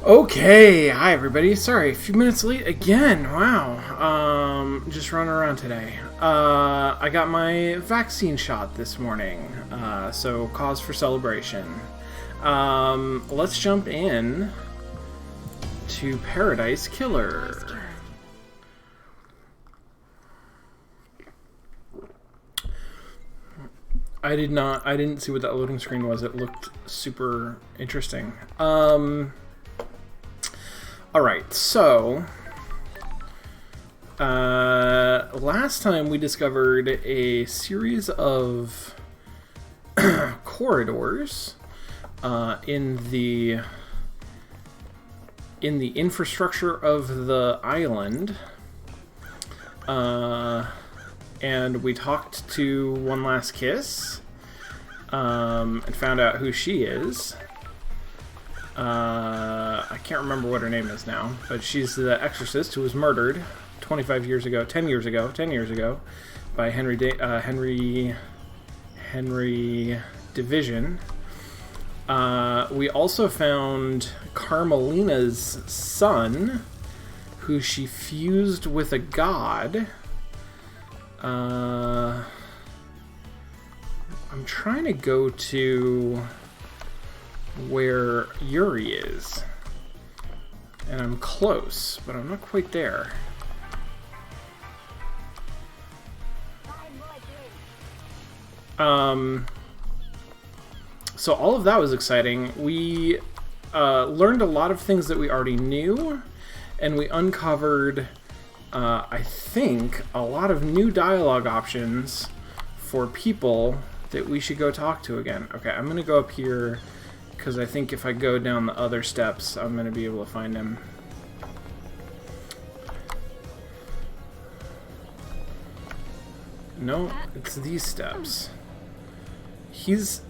Okay, hi everybody. Sorry, a few minutes late again. Wow. Just running around today. I got my vaccine shot this morning, so cause for celebration. Let's jump in to Paradise Killer. I didn't see what that loading screen was. It looked super interesting. Alright, so last time we discovered a series of corridors in the infrastructure of the island, and we talked to One Last Kiss and found out who she is. I can't remember what her name is now, but she's the exorcist who was murdered 10 years ago by Henry Division. We also found Carmelina's son, who she fused with a god. I'm trying to go to where Yuri is, and I'm close, but I'm not quite there. So all of that was exciting. We learned a lot of things that we already knew, and we uncovered, I think, a lot of new dialogue options for people that we should go talk to again. Okay, I'm gonna go up here, because I think if I go down the other steps, I'm going to be able to find him. No, it's these steps. He's...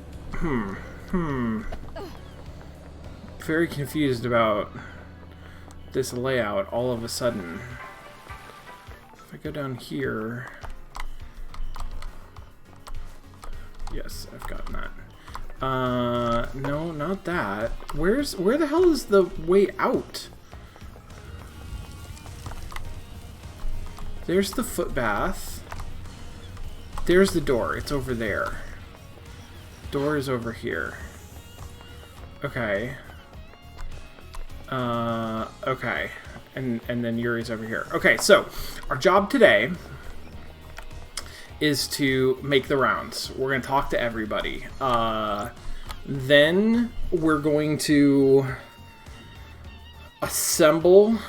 very confused about this layout all of a sudden. If I go down here... Yes, I've gotten that. No, not that. Where the hell is the way out? There's the foot bath. There's the door. It's over there. Door is over here. Okay. Okay. And then Yuri's over here. Okay, so our job today is to make the rounds. We're going to talk to everybody. Then we're going to assemble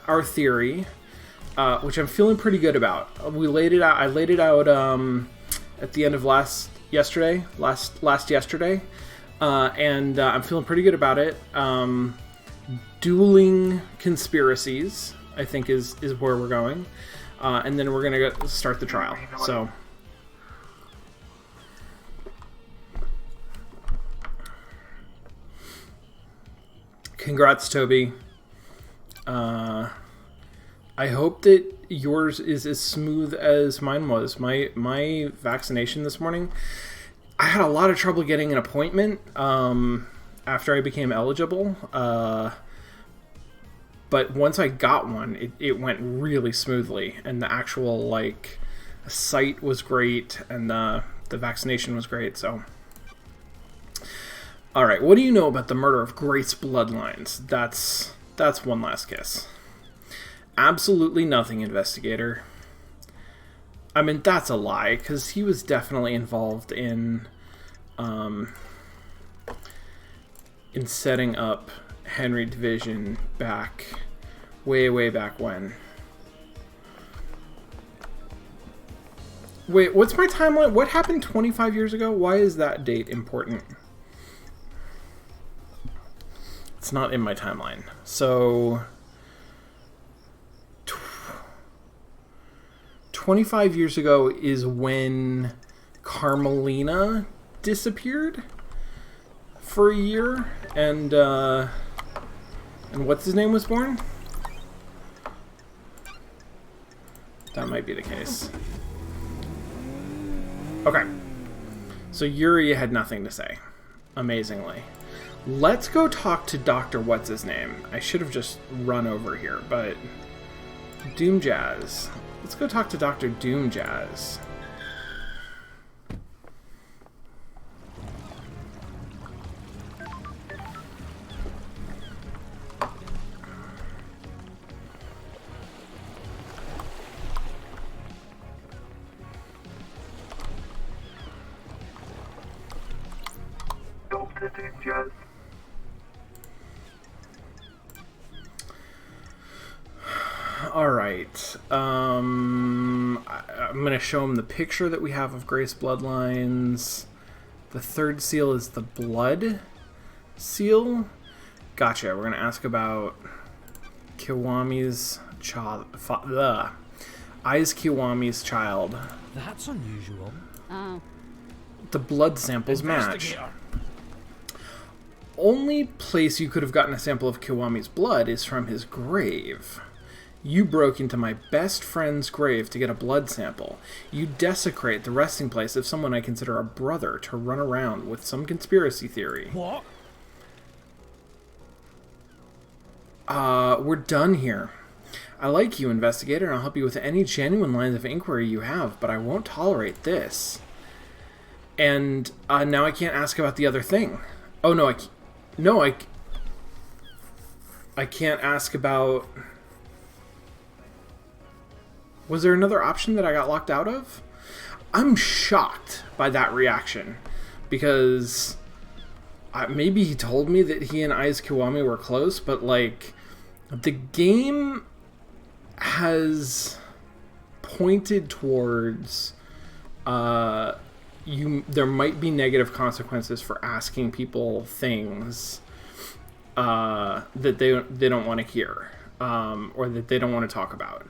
our theory, which I'm feeling pretty good about. I laid it out at the end of last yesterday, and I'm feeling pretty good about it. Dueling conspiracies, I think, is where we're going. And then we're going to start the trial. So, congrats, Toby. I hope that yours is as smooth as mine was. My vaccination this morning, I had a lot of trouble getting an appointment after I became eligible. But once I got one, it went really smoothly, and the actual site was great, and the vaccination was great. So, all right, what do you know about the murder of Grace Bloodlines? That's One Last Kiss. Absolutely nothing, investigator. I mean, that's a lie, because he was definitely involved in setting up Henry Division back, way back when. Wait, what's my timeline? What happened 25 years ago? Why is that date important? It's not in my timeline. So, 25 years ago is when Carmelina disappeared for a year, and what's his name was born? That might be the case. Okay. So Yuri had nothing to say, amazingly. Let's go talk to Dr. What's his name. I should have just run over here, but Doom Jazz. Let's go talk to Dr. Doom Jazz. Dr. Doom Jazz. Alright, I'm going to show him the picture that we have of Grace Bloodlines. The third seal is the blood seal. Gotcha, we're going to ask about Kiwami's child. Aiz Kiwami's child. That's unusual. Oh. The blood samples match. Only place you could have gotten a sample of Kiwami's blood is from his grave. You broke into my best friend's grave to get a blood sample. You desecrate the resting place of someone I consider a brother to run around with some conspiracy theory. What? We're done here. I like you, investigator, and I'll help you with any genuine lines of inquiry you have, but I won't tolerate this. And now I can't ask about the other thing. Oh, no, I can't ask about... Was there another option that I got locked out of? I'm shocked by that reaction, because maybe he told me that he and Aiz Kiwami were close, but like the game has pointed towards there might be negative consequences for asking people things that they don't want to hear or that they don't want to talk about.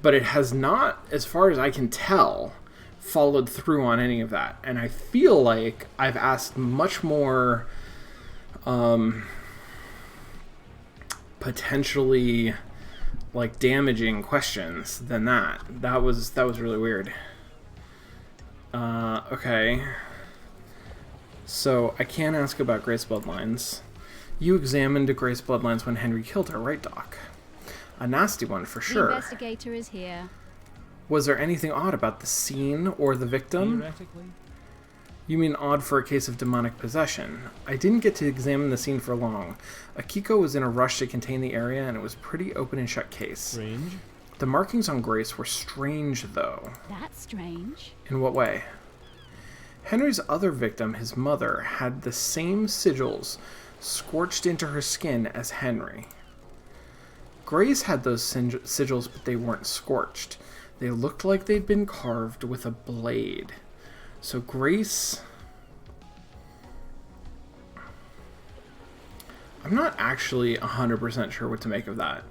But it has not, as far as I can tell, followed through on any of that. And I feel like I've asked much more potentially like damaging questions than that. That was really weird. Okay. So I can't ask about Grace Bloodlines. You examined Grace Bloodlines when Henry killed her, right, Doc? A nasty one, for sure. The investigator is here. Was there anything odd about the scene or the victim? Theoretically? You mean odd for a case of demonic possession? I didn't get to examine the scene for long. Akiko was in a rush to contain the area, and it was pretty open and shut case. Strange. The markings on Grace were strange, though. That's strange. In what way? Henry's other victim, his mother, had the same sigils scorched into her skin as Henry. Grace had those sigils, but they weren't scorched. They looked like they'd been carved with a blade. So Grace... I'm not actually 100% sure what to make of that.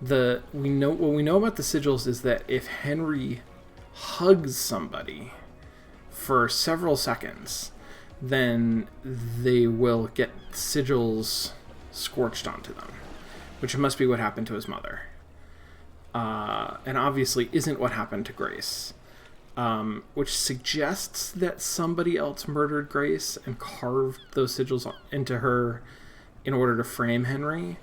What we know about the sigils is that if Henry hugs somebody for several seconds, then they will get sigils scorched onto them, which must be what happened to his mother. And obviously isn't what happened to Grace. Which suggests that somebody else murdered Grace and carved those sigils into her in order to frame Henry.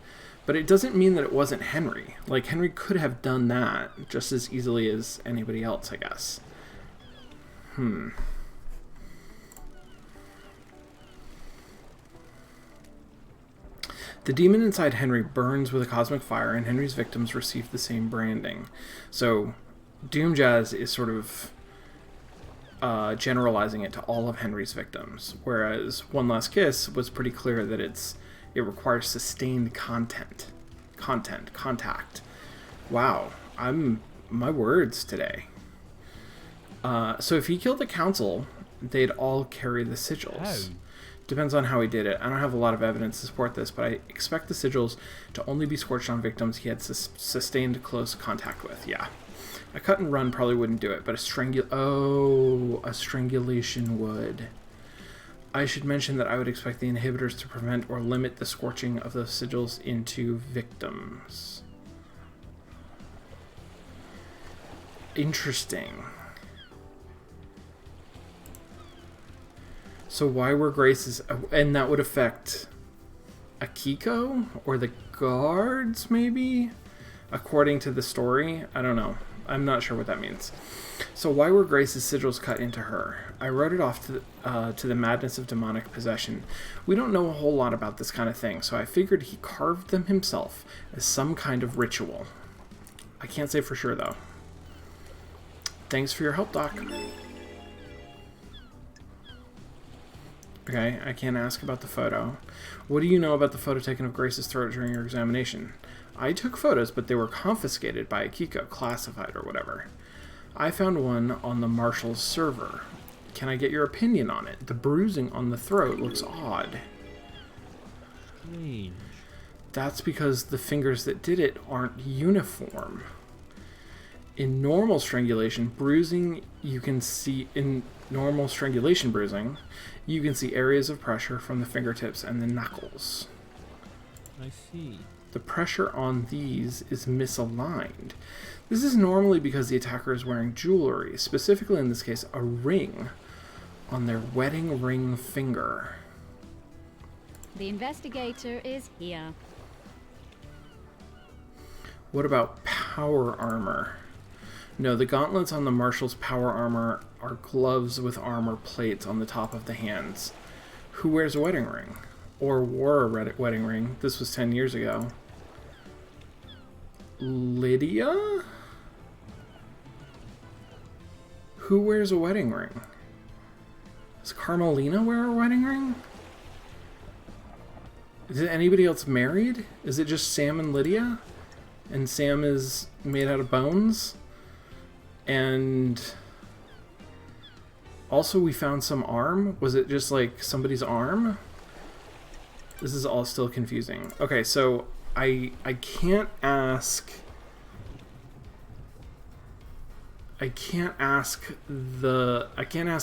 But it doesn't mean that it wasn't Henry. Like, Henry could have done that just as easily as anybody else, I guess. The demon inside Henry burns with a cosmic fire, and Henry's victims receive the same branding. So, Doom Jazz is sort of generalizing it to all of Henry's victims, whereas One Last Kiss was pretty clear that it requires sustained contact. Wow, my words today. So if he killed the council, they'd all carry the sigils. How? Depends on how he did it. I don't have a lot of evidence to support this, but I expect the sigils to only be scorched on victims he had sustained close contact with. Yeah. A cut and run probably wouldn't do it, but a strangulation would. I should mention that I would expect the inhibitors to prevent or limit the scorching of those sigils into victims. Interesting. So why were Grace's... And that would affect Akiko or the guards, maybe? According to the story. I don't know. I'm not sure what that means. So why were Grace's sigils cut into her? I wrote it off to the madness of demonic possession. We don't know a whole lot about this kind of thing, so I figured he carved them himself as some kind of ritual. I can't say for sure, though. Thanks for your help, Doc. Okay, I can't ask about the photo. What do you know about the photo taken of Grace's throat during your examination? I took photos, but they were confiscated by Akiko, classified or whatever. I found one on the Marshal's server. Can I get your opinion on it? The bruising on the throat looks odd. Strange. That's because the fingers that did it aren't uniform. In normal strangulation bruising, you can see areas of pressure from the fingertips and the knuckles. I see. The pressure on these is misaligned. This is normally because the attacker is wearing jewelry, specifically in this case a ring, on their wedding ring finger. The investigator is here. What about power armor? No, the gauntlets on the Marshal's power armor are gloves with armor plates on the top of the hands. Who wears a wedding ring? Or wore a wedding ring? This was 10 years ago. Lydia? Who wears a wedding ring? Does Carmelina wear a wedding ring? Is anybody else married? Is it just Sam and Lydia? And Sam is made out of bones? And also we found some arm. Was it just like somebody's arm? This is all still confusing. Okay, so I can't ask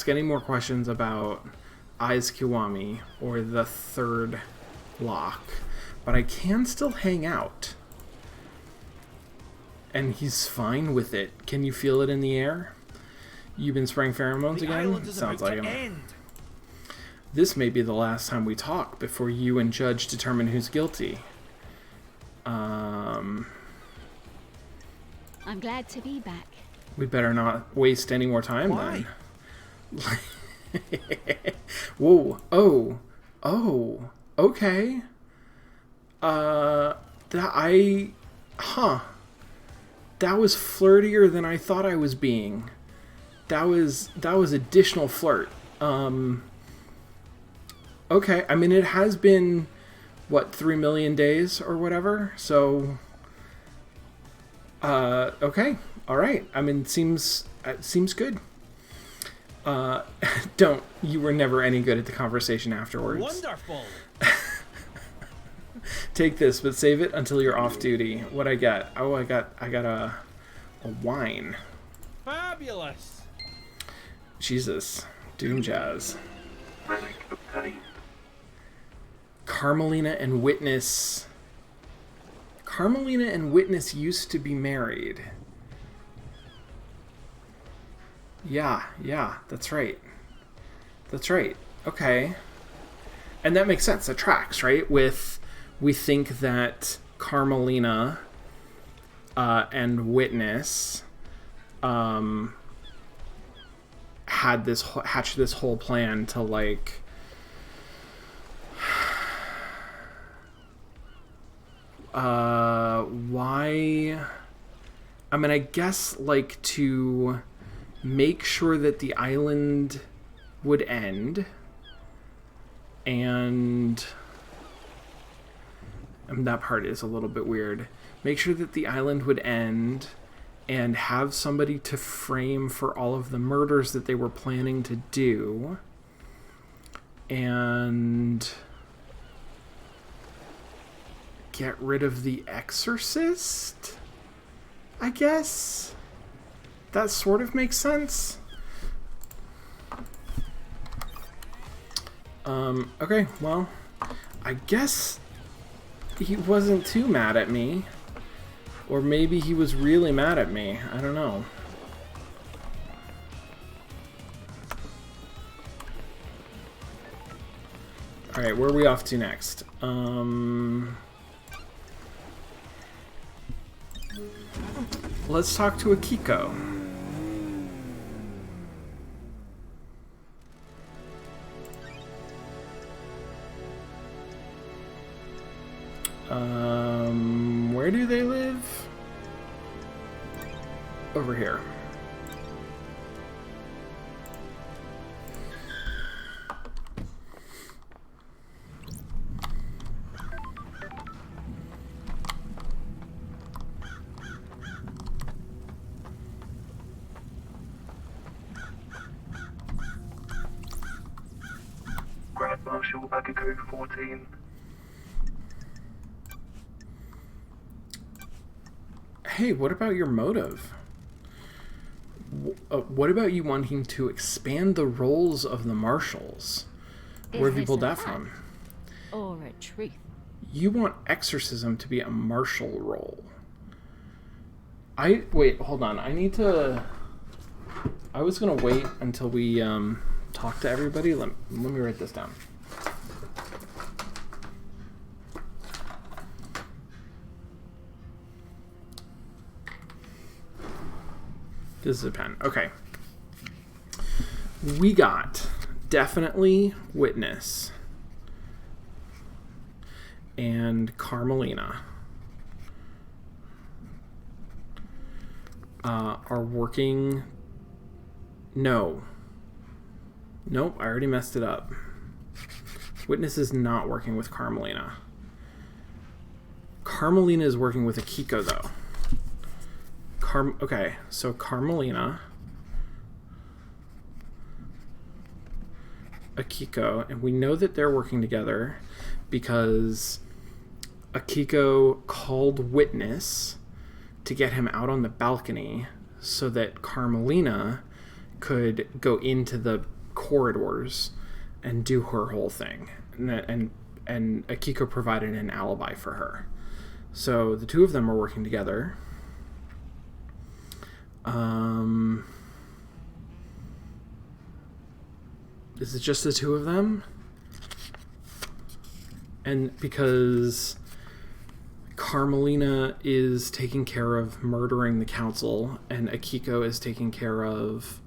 any more questions about Aiz Kiwami or the third lock, but I can still hang out. And he's fine with it. Can you feel it in the air? You've been spraying pheromones again? Sounds like him. This may be the last time we talk before you and Judge determine who's guilty. I'm glad to be back. We better not waste any more time then. Whoa. Oh. Okay. That was flirtier than I thought I was being. That was additional flirt. Okay, I mean, it has been, what, 3 million days or whatever? So, okay, all right. I mean, it seems good. You were never any good at the conversation afterwards. Wonderful. Take this, but save it until you're off duty. What I get? Oh, I got a wine. Fabulous. Jesus, Doom Jazz. Carmelina and Witness. Carmelina and Witness used to be married. Yeah, that's right. Okay. And that makes sense. That tracks, right? We think that Carmelina and Witness hatched this whole plan to, like, why? I mean, I guess, like, to make sure that the island would end, and that part is a little bit weird. Make sure that the island would end and have somebody to frame for all of the murders that they were planning to do. And get rid of the exorcist, I guess. That sort of makes sense. Okay, well, I guess he wasn't too mad at me. Or maybe he was really mad at me. I don't know. Alright, where are we off to next? Let's talk to Akiko. Where do they live? Over here. Grand Marshal Bakugo 14. Hey, what about your motive? What about you wanting to expand the roles of the marshals? Where have you Is pulled this that a from? Or a truth? You want exorcism to be a marshal role. Wait, hold on. I was gonna wait until we talk to everybody. Let me write this down. This is a pen. Okay. We got definitely Witness and Carmelina are working. No. Nope, I already messed it up. Witness is not working with Carmelina. Carmelina is working with Akiko, though. Okay, so Carmelina, Akiko, and we know that they're working together because Akiko called Witness to get him out on the balcony so that Carmelina could go into the corridors and do her whole thing. And Akiko provided an alibi for her. So the two of them are working together. Is it just the two of them? And because Carmelina is taking care of murdering the council and Akiko is taking care of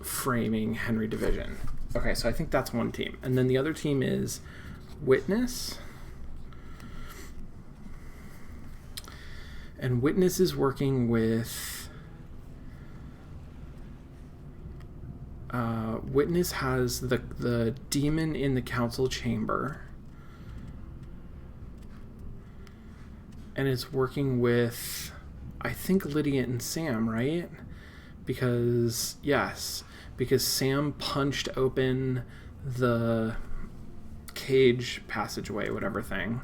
framing Henry Division. Okay, so I think that's one team. And then the other team is Witness. And Witness is working with... Witness has the demon in the council chamber. And is working with, I think, Lydia and Sam, right? Because, yes, because Sam punched open the cage passageway, whatever thing.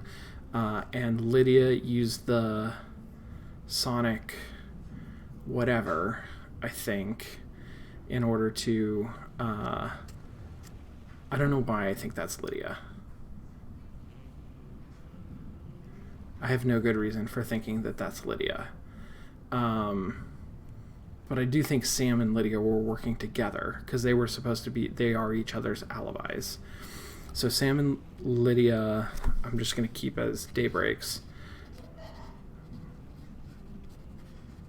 And Lydia used the sonic whatever, I think, in order to I don't know why I think that's Lydia. I have no good reason for thinking that that's Lydia. But I do think Sam and Lydia were working together because they were supposed to be, they are each other's alibis. So Sam and Lydia, I'm just going to keep as Daybreaks.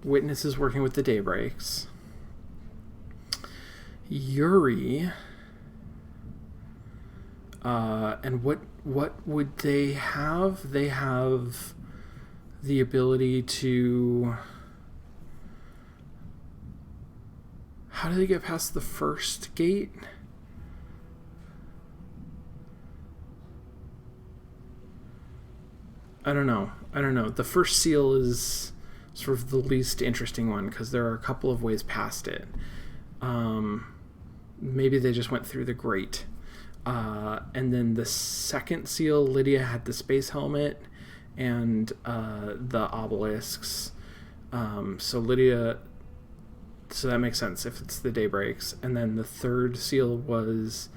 Witness is working with the Daybreaks. Yuri, and what would they have? They have the ability to... How do they get past the first gate? I don't know. The first seal is sort of the least interesting one because there are a couple of ways past it. Maybe they just went through the grate. And then the second seal, Lydia had the space helmet and the obelisks. So Lydia... So that makes sense if it's the Daybreaks. And then the third seal was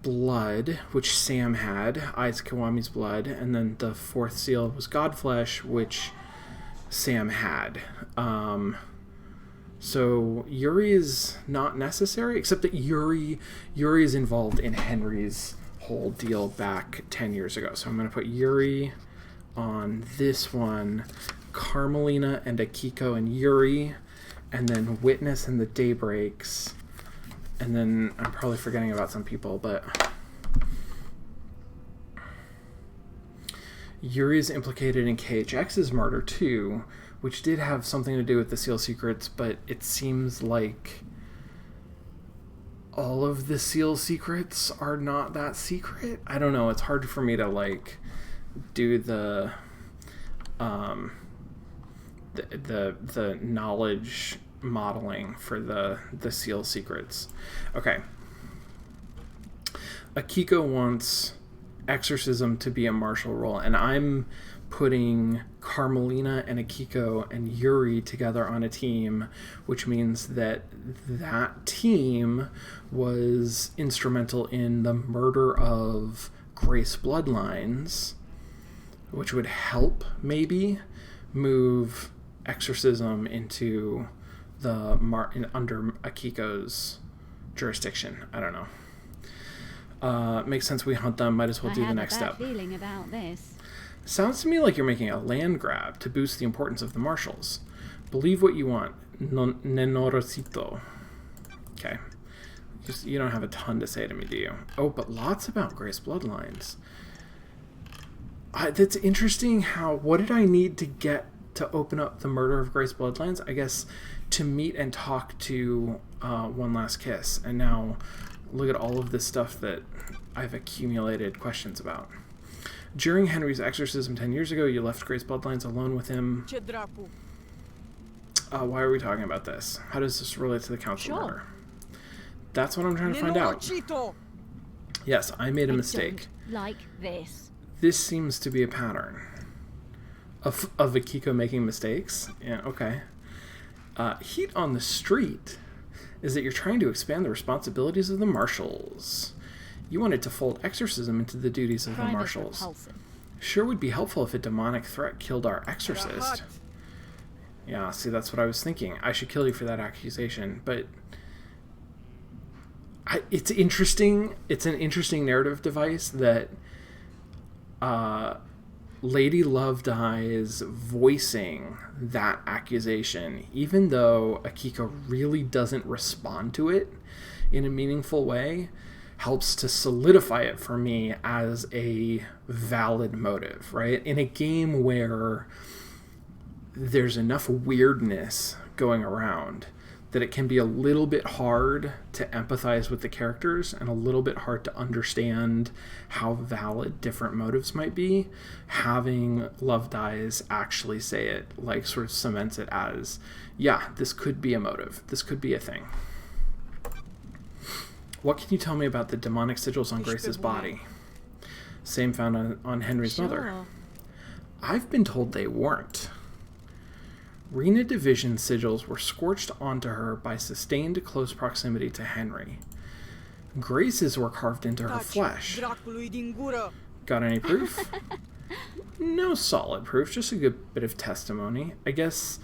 blood, which Sam had, Aiz Kiwami's blood. And then the fourth seal was Godflesh, which Sam had. So Yuri is not necessary, except that Yuri is involved in Henry's whole deal back 10 years ago. So I'm going to put Yuri on this one, Carmelina and Akiko and Yuri, and then Witness and the Daybreaks. And then I'm probably forgetting about some people, but Yuri is implicated in KHX's murder too, which did have something to do with the SEAL secrets, but it seems like all of the SEAL secrets are not that secret. I don't know. It's hard for me to like do the knowledge modeling for the SEAL secrets. Okay. Akiko wants exorcism to be a martial role, and I'm putting Carmelina and Akiko and Yuri together on a team, which means that that team was instrumental in the murder of Grace Bloodlines, which would help maybe move exorcism into the under Akiko's jurisdiction. I don't know. Makes sense we hunt them. Might as well do the next step. I have a bad feeling about this. Sounds to me like you're making a land grab to boost the importance of the marshals. Believe what you want. Nenorosito. Okay. You don't have a ton to say to me, do you? Oh, but lots about Grace Bloodlines. That's interesting how... What did I need to get to open up the murder of Grace Bloodlines? I guess to meet and talk to One Last Kiss. And now look at all of this stuff that I've accumulated questions about. During Henry's exorcism 10 years ago, you left Grace Bloodlines alone with him. Why are we talking about this? How does this relate to the council murder? That's what I'm trying to find out. Yes, I made a mistake. Like this. This seems to be a pattern of Akiko making mistakes. Yeah, okay. Heat on the street is that you're trying to expand the responsibilities of the marshals. You wanted to fold exorcism into the duties of the marshals. Sure would be helpful if a demonic threat killed our exorcist. Yeah, see, that's what I was thinking. I should kill you for that accusation, but it's interesting. It's an interesting narrative device that Lady Lovedeye voicing that accusation, even though Akiko really doesn't respond to it in a meaningful way, helps to solidify it for me as a valid motive, right? In a game where there's enough weirdness going around that it can be a little bit hard to empathize with the characters and a little bit hard to understand how valid different motives might be, having Lovedeye actually say it, like, sort of cements it as, yeah, this could be a motive. This could be a thing. What can you tell me about the demonic sigils on Grace's body? Same found on Henry's mother. I've been told they weren't. Rena Division's sigils were scorched onto her by sustained close proximity to Henry. Grace's were carved into her flesh. Got any proof? No solid proof, just a good bit of testimony. I guess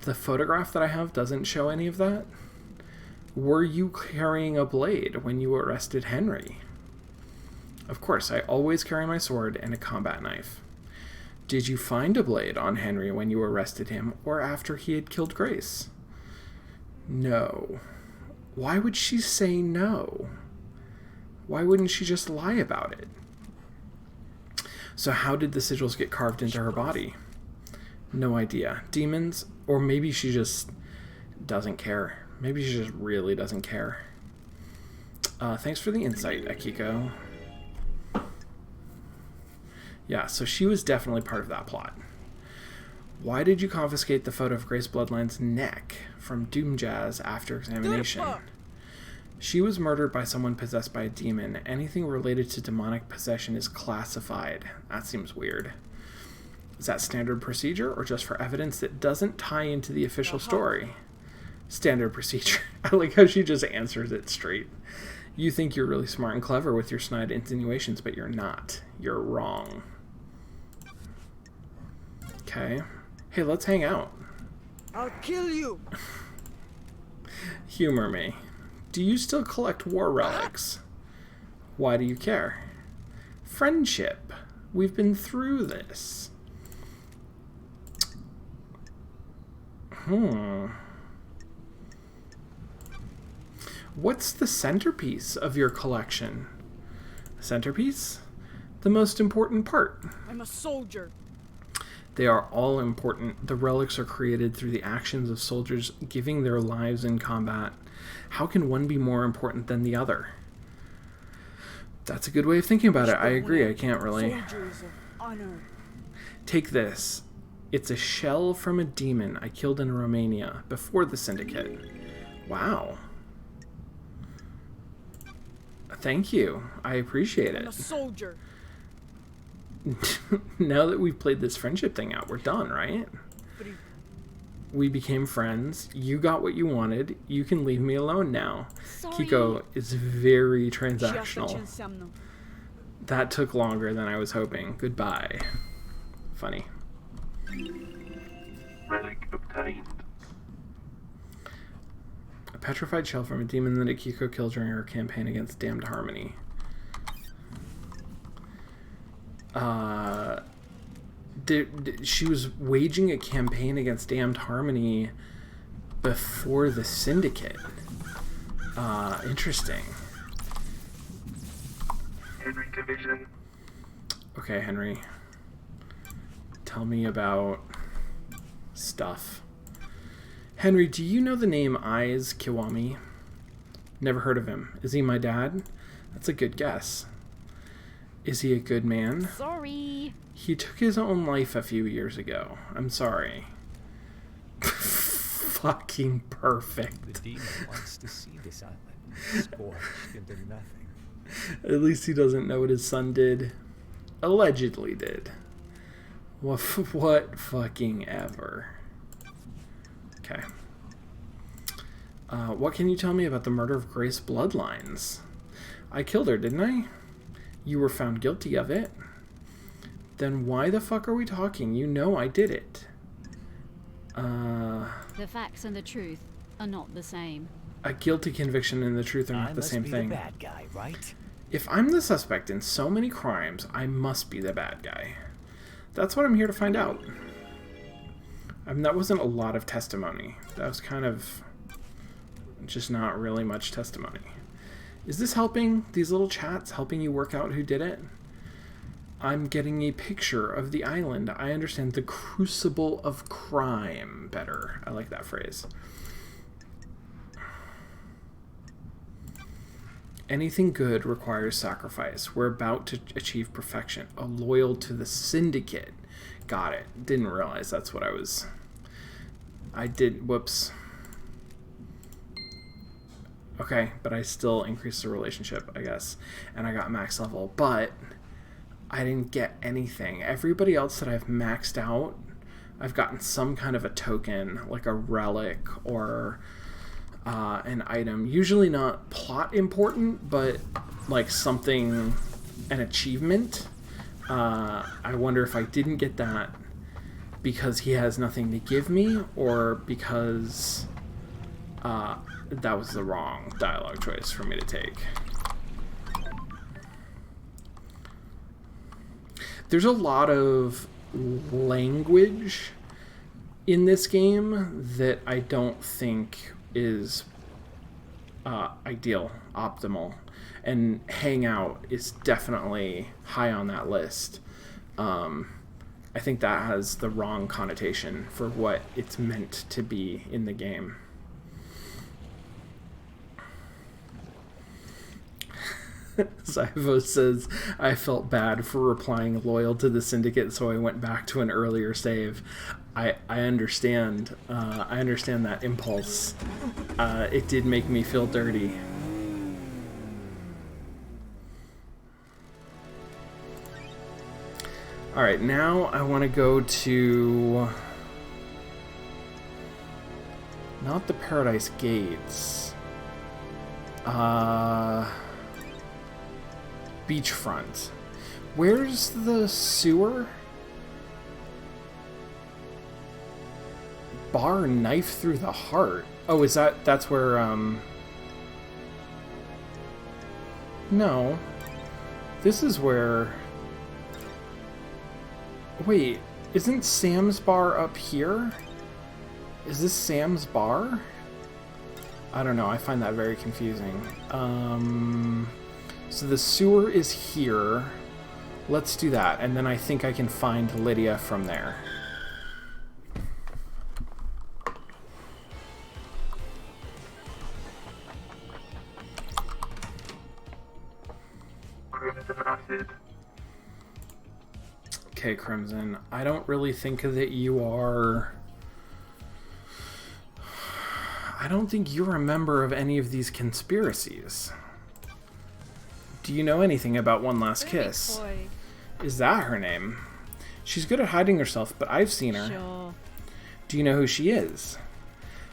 the photograph that I have doesn't show any of that. Were you carrying a blade when you arrested Henry? Of course, I always carry my sword and a combat knife. Did you find a blade on Henry when you arrested him or after he had killed Grace? No. Why would she say no? Why wouldn't she just lie about it? So how did the sigils get carved into her body? No idea. Demons? Or maybe she just doesn't care. Maybe she just really doesn't care. Thanks for the insight, Akiko. Yeah, so she was definitely part of that plot. Why did you confiscate the photo of Grace Bloodline's neck from Doom Jazz after examination? She was murdered by someone possessed by a demon. Anything related to demonic possession is classified. That seems weird. Is that standard procedure or just for evidence that doesn't tie into the official story? Standard procedure. I like how she just answers it straight. You think you're really smart and clever with your snide insinuations, but you're not. You're wrong. Okay. Hey, let's hang out. I'll kill you. Humor me. Do you still collect war relics? Why do you care? Friendship. We've been through this. What's the centerpiece of your collection? Centerpiece? The most important part. I'm a soldier. They are all important. The relics are created through the actions of soldiers giving their lives in combat. How can one be more important than the other? That's a good way of thinking about it. I agree. I can't really... Soldiers of honor. Take this. It's a shell from a demon I killed in Romania before the Syndicate. Wow. Thank you. I appreciate I'm a it. soldier. Now that we've played this friendship thing out, we're done, right? We became friends. You got what you wanted. You can leave me alone now. Sorry. Kiko is very Just a transactional. chance, Samno. That took longer than I was hoping. Goodbye. Funny. Relic obtained. A petrified shell from a demon that Akiko killed during her campaign against Damned Harmony. She was waging a campaign against Damned Harmony before the Syndicate. Interesting. Henry Division. Okay, Henry. Tell me about stuff. Henry, do you know the name Aiz Kiwami? Never heard of him. Is he my dad? That's a good guess. Is he a good man? Sorry. He took his own life a few years ago. I'm sorry. Fucking The perfect. demon wants to see this island scorched into nothing. At least he doesn't know what his son did. Allegedly did. What fucking ever. Okay. What can you tell me about the murder of Grace Bloodlines? I killed her, didn't I? You were found guilty of it. Then why the fuck are we talking? You know I did it. The facts and the truth are not the same. A guilty conviction and the truth are I not the must same be thing. the bad guy, right? If I'm the suspect in so many crimes, I must be the bad guy. That's what I'm here to find out. That wasn't a lot of testimony. That was kind of just not really much testimony. Is this helping? These little chats helping you work out who did it? I'm getting a picture of the island. I understand the crucible of crime better. I like that phrase. Anything good requires sacrifice. We're about to achieve perfection. A loyal to the Syndicate. Got it. Didn't realize that's what I did. Whoops. Okay, but I still increased the relationship, I guess. And I got max level. But I didn't get anything. Everybody else that I've maxed out, I've gotten some kind of a token, like a relic or an item. Usually not plot important, but like something, an achievement. I wonder if I didn't get that because he has nothing to give me, or because that was the wrong dialogue choice for me to take. There's a lot of language in this game that I don't think is ideal, optimal, and Hangout is definitely high on that list. I think that has the wrong connotation for what it's meant to be in the game. Zyvo says, I felt bad for replying loyal to the Syndicate, so I went back to an earlier save. I understand. I understand that impulse. It did make me feel dirty. Alright, now I want to go to... not the Paradise Gates. Beachfront. Where's the sewer? bar knife through the heart. Oh, that's where, no. This is where... Wait, isn't Sam's bar up here? Is this Sam's bar? I don't know, I find that very confusing. So the sewer is here. Let's do that, and then I think I can find Lydia from there. Crimson acid. Okay, Crimson, I don't really think that you are... I don't think you're a member of any of these conspiracies. Do you know anything about One Last Kiss? Boy. Is that her name? She's good at hiding herself, but I've seen her. Sure. Do you know who she is?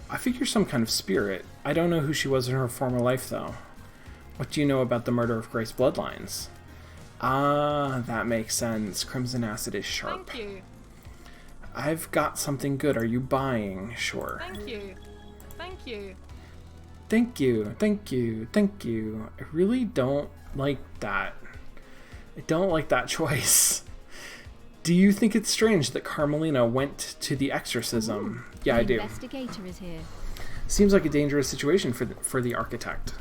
I figure some kind of spirit. I don't know who she was in her former life, though. What do you know about the murder of Grace Bloodlines? Ah, that makes sense. Crimson acid is sharp. Thank you. I've got something good. Are you buying? Sure. Thank you. Thank you. Thank you. Thank you. Thank you. I really don't like that. I don't like that choice. Do you think it's strange that Carmelina went to the exorcism? Yeah, I The do. investigator is here. Seems like a dangerous situation for the architect.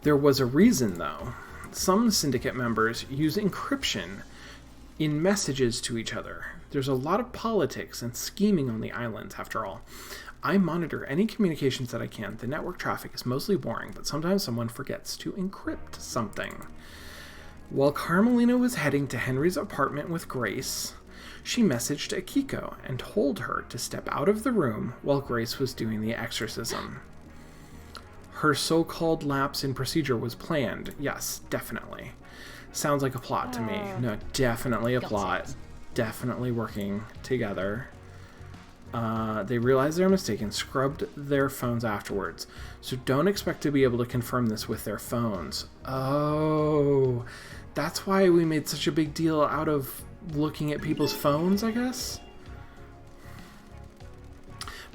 There was a reason, though. Some syndicate members use encryption in messages to each other. There's a lot of politics and scheming on the islands, after all. I monitor any communications that I can. The network traffic is mostly boring, but sometimes someone forgets to encrypt something. While Carmelina was heading to Henry's apartment with Grace, she messaged Akiko and told her to step out of the room while Grace was doing the exorcism. Her so-called lapse in procedure was planned. Yes, definitely. Sounds like a plot to me. No, definitely a Got plot. it. Definitely working together. They realized their mistake and scrubbed their phones afterwards. So don't expect to be able to confirm this with their phones. Oh, that's why we made such a big deal out of looking at people's phones, I guess?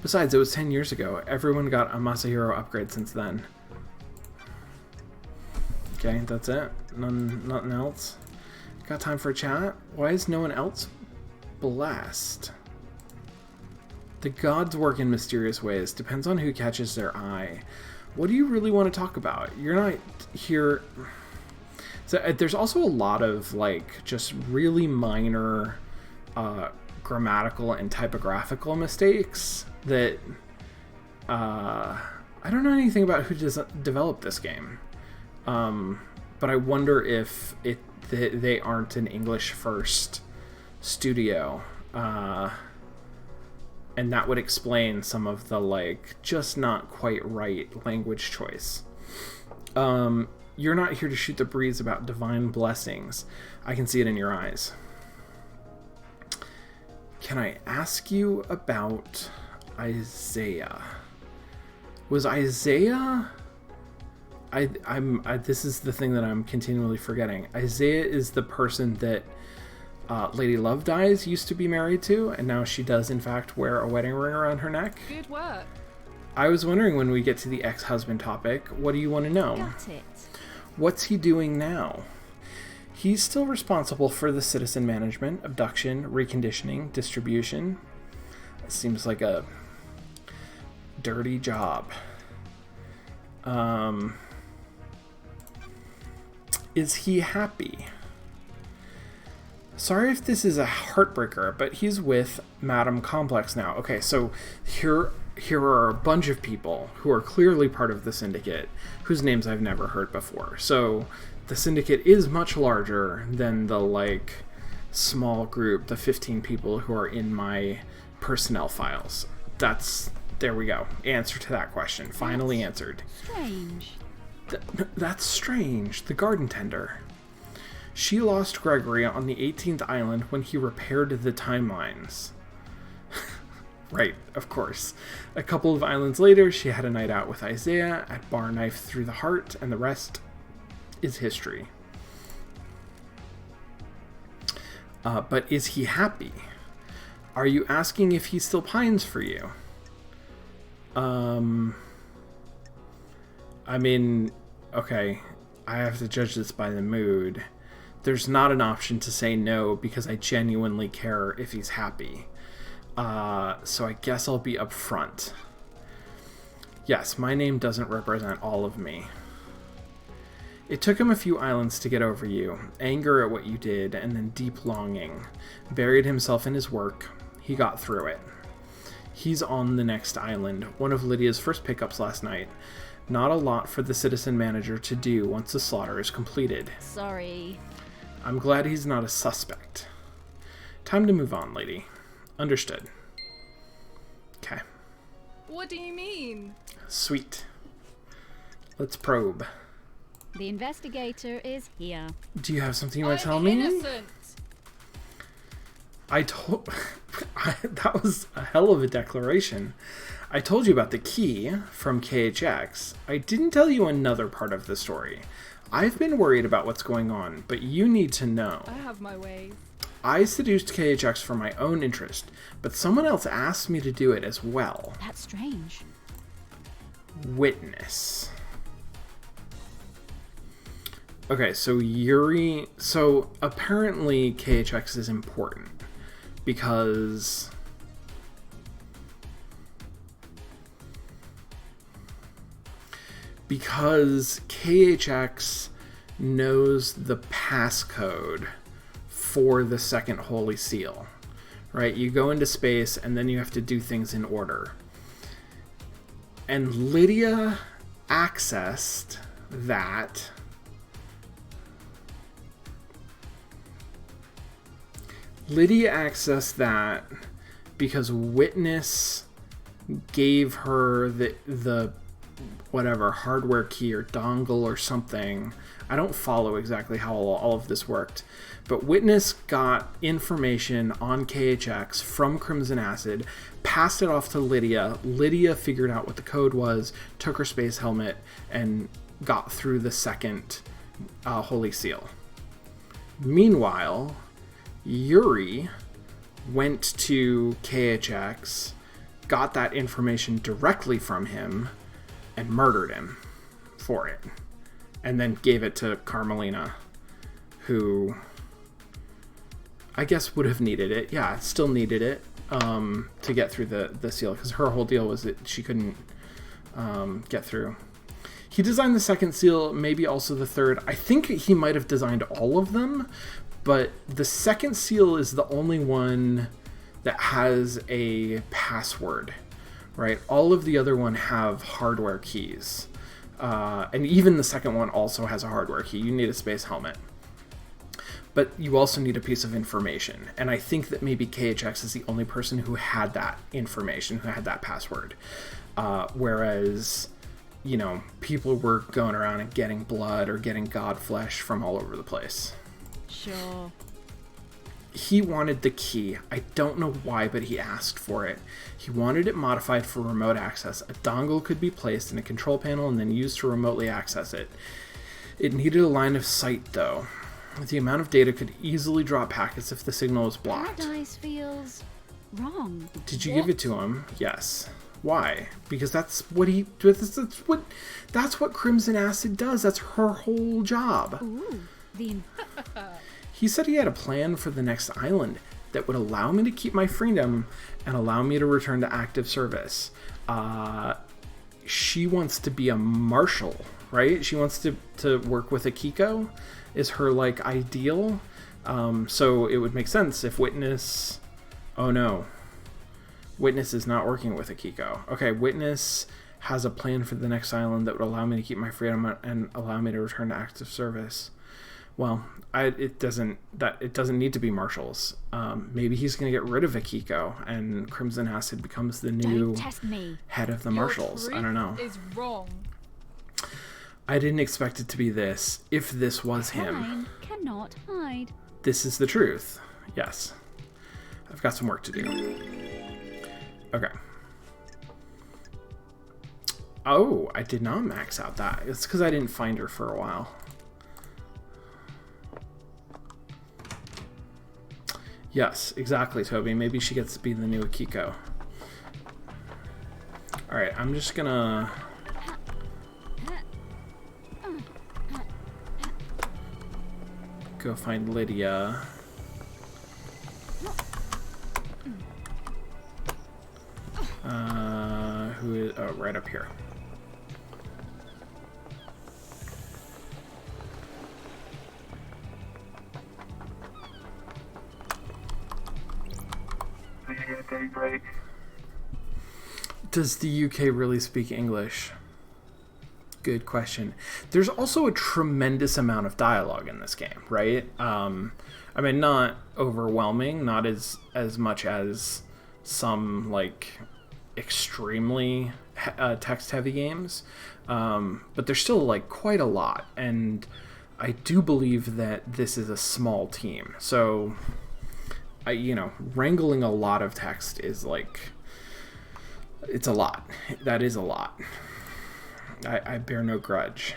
Besides, it was 10 years ago. Everyone got a Masahiro upgrade since then. Okay, that's it. Nothing else. Got time for a chat? Why is no one else blessed? The gods work in mysterious ways. Depends on who catches their eye. What do you really want to talk about? You're not here... So there's also a lot of, like, just really minor grammatical and typographical mistakes that... I don't know anything about who developed this game. But I wonder if they aren't an English-first studio. And that would explain some of the, like, just not quite right language choice. You're not here to shoot the breeze about divine blessings. I can see it in your eyes. Can I ask you about Isaiah? Was Isaiah... this is the thing that I'm continually forgetting. Isaiah is the person that Lady Love Dies used to be married to, and now she does, in fact, wear a wedding ring around her neck. Good work. I was wondering, when we get to the ex-husband topic, what do you want to know? Got it. What's he doing now? He's still responsible for the citizen management, abduction, reconditioning, distribution. It seems like a dirty job. Is he happy? Sorry if this is a heartbreaker, but he's with Madame Complex now. Okay, so here are a bunch of people who are clearly part of the Syndicate, whose names I've never heard before. So the Syndicate is much larger than the, like, small group, the 15 people who are in my personnel files. There we go. Answer to that question. Finally answered. Strange. That's strange. The garden tender. She lost Gregory on the 18th island when he repaired the timelines. Right, of course. A couple of islands later, she had a night out with Isaiah at Bar Knife Through the Heart, and the rest is history. But is he happy? Are you asking if he still pines for you? I mean, okay, I have to judge this by the mood. There's not an option to say no because I genuinely care if he's happy. So I guess I'll be upfront. Yes, my name doesn't represent all of me. It took him a few islands to get over you, anger at what you did, and then deep longing. Buried himself in his work. He got through it. He's on the next island, one of Lydia's first pickups last night. Not a lot for the citizen manager to do once the slaughter is completed. Sorry. I'm glad he's not a suspect. Time to move on, lady. Understood. Okay. What do you mean? Sweet. Let's probe. The investigator is here. Do you have something you want to tell I'm me? innocent. That was a hell of a declaration. I told you about the key from KHX. I didn't tell you another part of the story. I've been worried about what's going on, but you need to know. I have my ways. I seduced KHX for my own interest, but someone else asked me to do it as well. That's strange. Witness. Okay, so Yuri... So, apparently KHX is important. Because... KHX knows the passcode for the second Holy Seal. Right? You go into space, and then you have to do things in order. And Lydia accessed that... because Witness gave her the whatever hardware key or dongle or something. I don't follow exactly how all of this worked, but Witness got information on KHX from Crimson Acid, passed it off to Lydia. Lydia figured out what the code was, took her space helmet, and got through the second Holy Seal. Meanwhile, Yuri went to KHX, got that information directly from him, and murdered him for it. And then gave it to Carmelina, who I guess would have needed it. Yeah, still needed it to get through the seal, because her whole deal was that she couldn't get through. He designed the second seal, maybe also the third. I think he might have designed all of them, but the second seal is the only one that has a password, right? All of the other one have hardware keys. And even the second one also has a hardware key. You need a space helmet. But you also need a piece of information. And I think that maybe KHX is the only person who had that information, who had that password. Whereas, you know, people were going around and getting blood or getting god flesh from all over the place. Sure. He wanted the key. I don't know why, but he asked for it. He wanted it modified for remote access. A dongle could be placed in a control panel and then used to remotely access it. It needed a line of sight, though. The amount of data could easily drop packets if the signal was blocked. Paradise feels wrong. Did you give it to him? Yes. Why? Because that's what that's what Crimson Acid does. That's her whole job. Ooh, He said he had a plan for the next island that would allow me to keep my freedom and allow me to return to active service. She wants to be a marshal, right? She wants to work with Akiko, is her, like, ideal. So it would make sense if Witness... Oh, no. Witness is not working with Akiko. Okay, Witness has a plan for the next island that would allow me to keep my freedom and allow me to return to active service. Well, it doesn't need to be marshals. Maybe he's going to get rid of Akiko, and Crimson Acid becomes the new head of the marshals. I don't know. Is wrong. I didn't expect it to be this. If this was him, Time cannot hide. this is the truth. Yes, I've got some work to do. Okay. Oh, I did not max out that. It's because I didn't find her for a while. Yes, exactly, Toby. Maybe she gets to be the new Akiko. Alright, I'm just gonna... go find Lydia. Who is... oh, right up here. Lydia Daybreak. Does the UK really speak English? Good question. There's also a tremendous amount of dialogue in this game, right? I mean, not overwhelming, not as much as some, like, extremely text-heavy games, but there's still, like, quite a lot, and I do believe that this is a small team, so, you know, wrangling a lot of text is, like, it's a lot. That is a lot. I bear no grudge.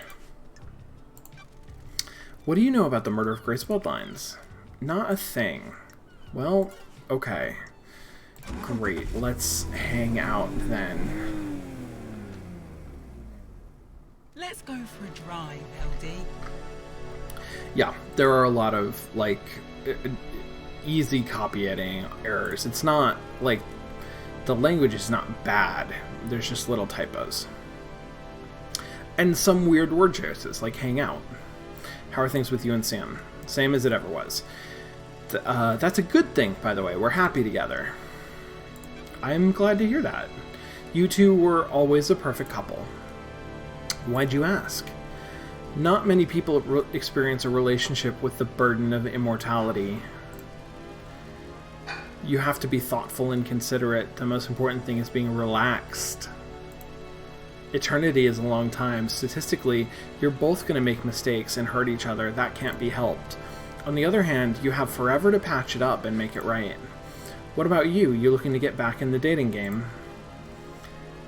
What do you know about the murder of Grace Bloodlines? Not a thing. Well, okay. Great, let's hang out then. Let's go for a drive, LD. Yeah, there are a lot of, like, easy copy editing errors. It's not, like, the language is not bad. There's just little typos. And some weird word choices, like hang out. How are things with you and Sam? Same as it ever was. That's a good thing, by the way. We're happy together. I'm glad to hear that. You two were always a perfect couple. Why'd you ask? Not many people experience a relationship with the burden of immortality. You have to be thoughtful and considerate. The most important thing is being relaxed. Eternity is a long time. Statistically, you're both going to make mistakes and hurt each other. That can't be helped. On the other hand, you have forever to patch it up and make it right. What about you? You looking to get back in the dating game?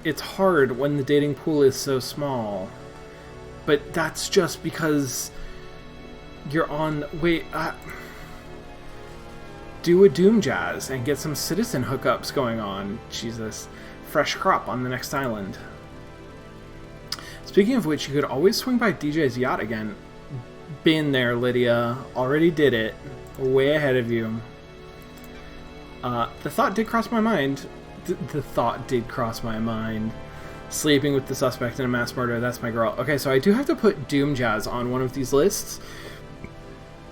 It's hard when the dating pool is so small. But that's just because you're on... Wait, do a Doom Jazz and get some citizen hookups going on. Jesus. Fresh crop on the next island. Speaking of which, you could always swing by DJ's yacht again. Been there, Lydia. Already did it. Way ahead of you. The thought did cross my mind. The thought did cross my mind. Sleeping with the suspect in a mass murder. That's my girl. Okay, so I do have to put Doom Jazz on one of these lists.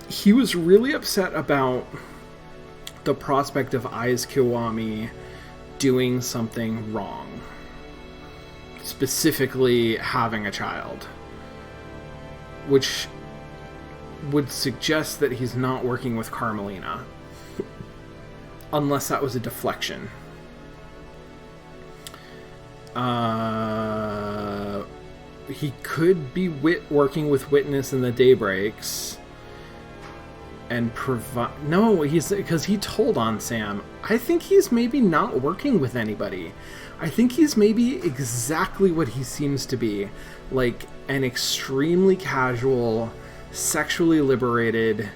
He was really upset about the prospect of Aiz Kiwami doing something wrong. Specifically having a child. Which would suggest that he's not working with Carmelina. Unless that was a deflection. He could be working with Witness in the Daybreaks. And provide... No, because he told on Sam. I think he's maybe not working with anybody. I think he's maybe exactly what he seems to be. Like, an extremely casual, sexually liberated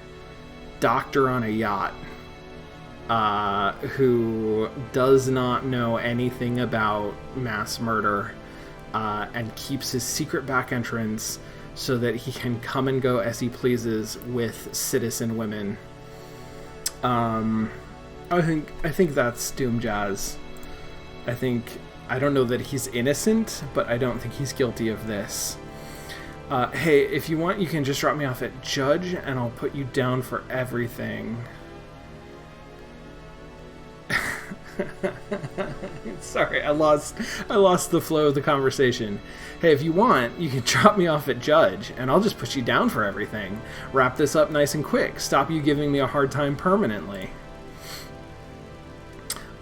doctor on a yacht. Who does not know anything about mass murder. And keeps his secret back entrance so that he can come and go as he pleases with citizen women. I think that's Doom Jazz. I don't know that he's innocent, but I don't think he's guilty of this. Hey, if you want, you can just drop me off at Judge, and I'll put you down for everything. Sorry, I lost the flow of the conversation. Hey, if you want, you can drop me off at Judge, and I'll just put you down for everything. Wrap this up nice and quick. Stop you giving me a hard time permanently.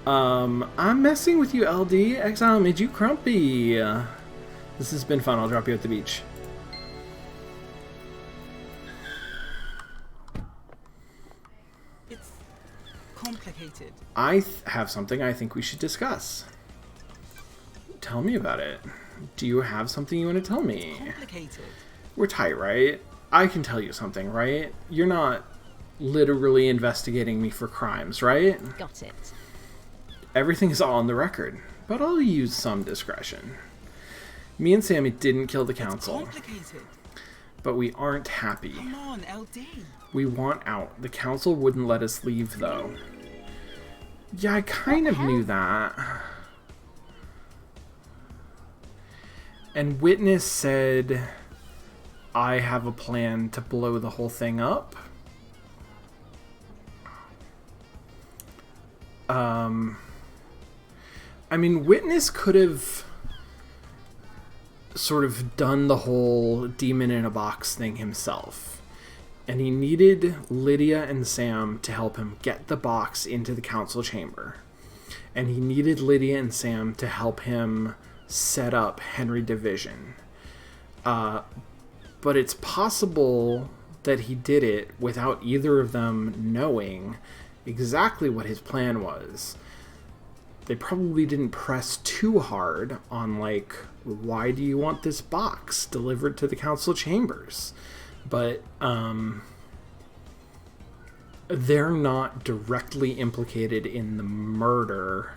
I'm messing with you, LD. Exile made you grumpy. This has been fun. I'll drop you at the beach. It's complicated. I have something I think we should discuss. Tell me about it. Do you have something you want to tell me? Complicated. We're tight, right? I can tell you something, right? You're not literally investigating me for crimes, right? Got it. Everything's all on the record, but I'll use some discretion. Me and Sammy didn't kill the council, Complicated. but we aren't happy. Come on, LD. We want out. The council wouldn't let us leave, though. Yeah, I kind of knew that. And Witness said, I have a plan to blow the whole thing up. I mean, Witness could have sort of done the whole demon in a box thing himself. And he needed Lydia and Sam to help him get the box into the council chamber. And he needed Lydia and Sam to help him set up Henry Division. But it's possible that he did it without either of them knowing exactly what his plan was. They probably didn't press too hard on, like, why do you want this box delivered to the council chambers? But they're not directly implicated in the murder